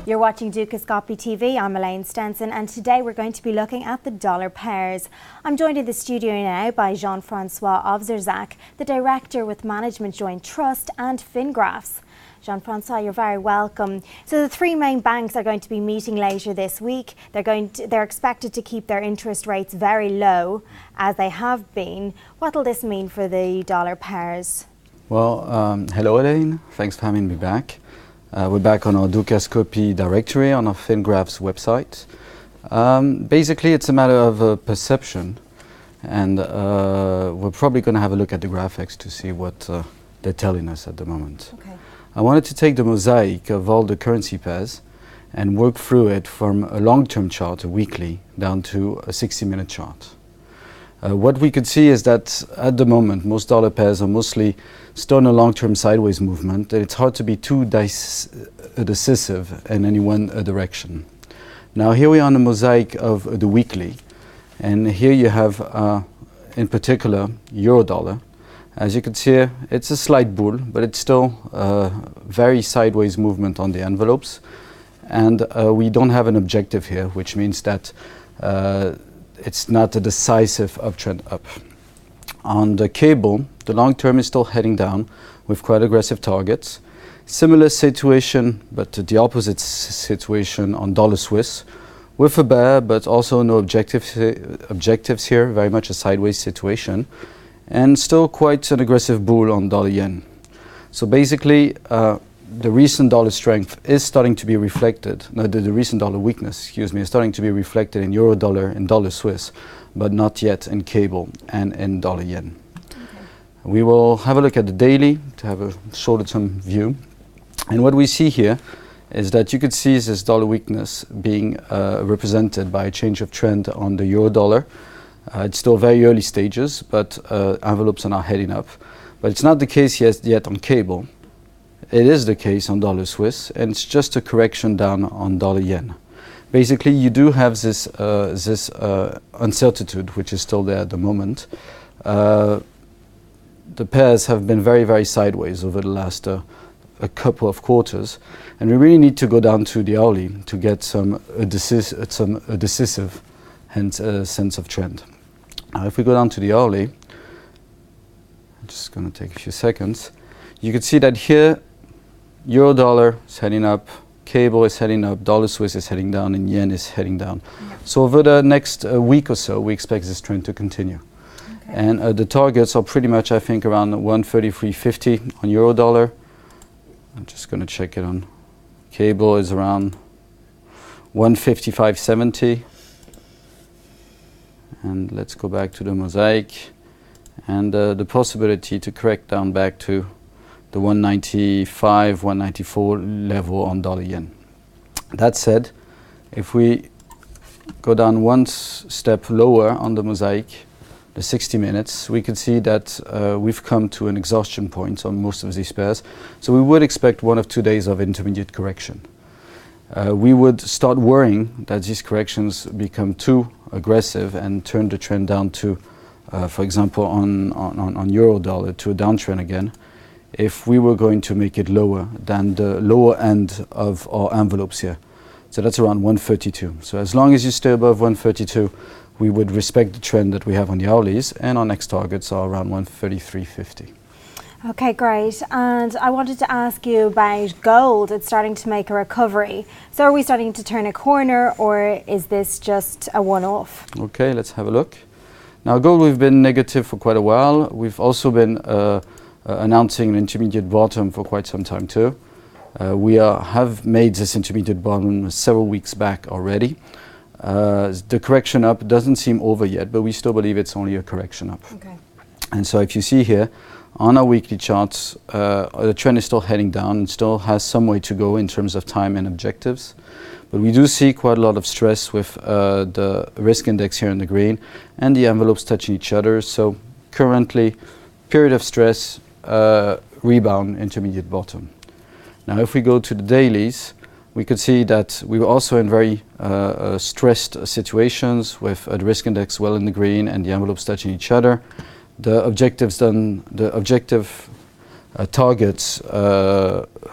You're watching Dukascopy TV. I'm Elaine Stenson, and today we're going to be looking at the dollar pairs. I'm joined in the studio now by Jean-François Owczarczak, the Director with Management Joint Trust and Fingraphs. Jean-François, you're very welcome. So the three main banks are going to be meeting later this week. They're expected to keep their interest rates very low, as they have been. What will this mean for the dollar pairs? Well, hello Elaine, thanks for having me back. We're back on our Dukascopy directory on our Fingraphs website. Basically it's a matter of perception, and we're probably going to have a look at the graphics to see what they're telling us at the moment. Okay. I wanted to take the mosaic of all the currency pairs and work through it from a long-term chart, a weekly, down to a 60-minute chart. What we could see is that at the moment most dollar pairs are mostly still in a long-term sideways movement. It's hard to be too decisive in any one direction. Now here we are on the mosaic of the weekly, and here you have in particular euro dollar. As you can see, it's a slight bull, but it's still very sideways movement on the envelopes, and we don't have an objective here, which means that it's not a decisive uptrend up. On the cable, the long term is still heading down with quite aggressive targets. Similar situation, but the opposite situation on dollar Swiss, with a bear, but also no objectives here, very much a sideways situation, and still quite an aggressive bull on dollar yen. So basically, the recent dollar strength is starting to be reflected, the recent dollar weakness, excuse me, is starting to be reflected in euro dollar and dollar Swiss, but not yet in cable and in dollar yen. Okay. We will have a look at the daily to have a shorter-term view. And what we see here is that you could see this dollar weakness being represented by a change of trend on the euro dollar. It's still very early stages, but envelopes are now heading up. But it's not the case yet on cable. It is the case on dollar Swiss, and it's just a correction down on dollar yen. Basically, you do have this uncertainty, which is still there at the moment. The pairs have been very, very sideways over the last a couple of quarters, and we really need to go down to the hourly to get a decisive hence sense of trend. Now, if we go down to the hourly, I'm just going to take a few seconds. You can see that here, euro dollar is heading up, cable is heading up, dollar Swiss is heading down, and yen is heading down. Yeah. So over the next week or so, we expect this trend to continue. Okay. And the targets are pretty much, I think, around 133.50 on euro dollar. I'm just going to check it on cable is around 155.70. And let's go back to the mosaic, and the possibility to correct down back to the 195, 194 level on dollar yen. That said, if we go down one step lower on the mosaic, the 60 minutes, we can see that we've come to an exhaustion point on most of these pairs. So we would expect 1 or 2 days of intermediate correction. We would start worrying that these corrections become too aggressive and turn the trend down to, for example, on euro dollar, to a downtrend again, if we were going to make it lower than the lower end of our envelopes here. So that's around 132. So as long as you stay above 132, we would respect the trend that we have on the hourlies, and our next targets are around 133.50. Okay, great. And I wanted to ask you about gold. It's starting to make a recovery. So are we starting to turn a corner, or is this just a one-off? Okay, let's have a look. Now, gold, we've been negative for quite a while. We've also been announcing an intermediate bottom for quite some time too. We have made this intermediate bottom several weeks back already. The correction up doesn't seem over yet, but we still believe it's only a correction up. Okay. And so if you see here, on our weekly charts, the trend is still heading down and still has some way to go in terms of time and objectives. But we do see quite a lot of stress with the risk index here in the green and the envelopes touching each other. So currently, period of stress, rebound, intermediate bottom. Now if we go to the dailies, we could see that we were also in very stressed situations with the risk index well in the green and the envelopes touching each other. The objective targets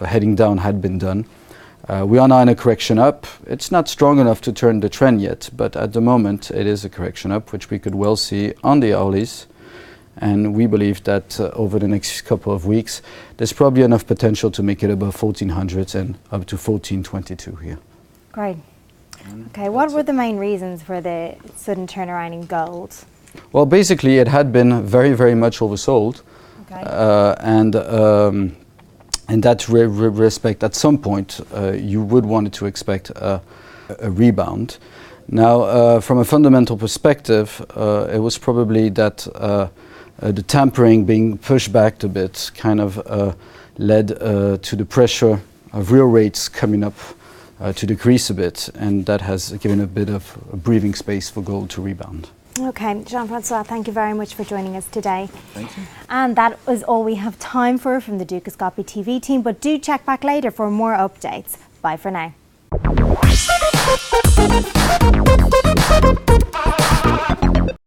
heading down had been done. We are now in a correction up. It's not strong enough to turn the trend yet, but at the moment it is a correction up, which we could well see on the hourlies. And we believe that over the next couple of weeks, there's probably enough potential to make it above 1400 and up to 1422 here. Great. Okay, what were the main reasons for the sudden turnaround in gold? Well, basically it had been very, very much oversold. Okay. And in that respect, at some point, you would want to expect a rebound. Now, from a fundamental perspective, it was probably that the tapering being pushed back a bit kind of led to the pressure of real rates coming up to decrease a bit, and that has given a bit of a breathing space for gold to rebound. Okay, Jean-François, thank you very much for joining us today. Thank you. And that was all we have time for from the Dukascopy TV team, but do check back later for more updates. Bye for now.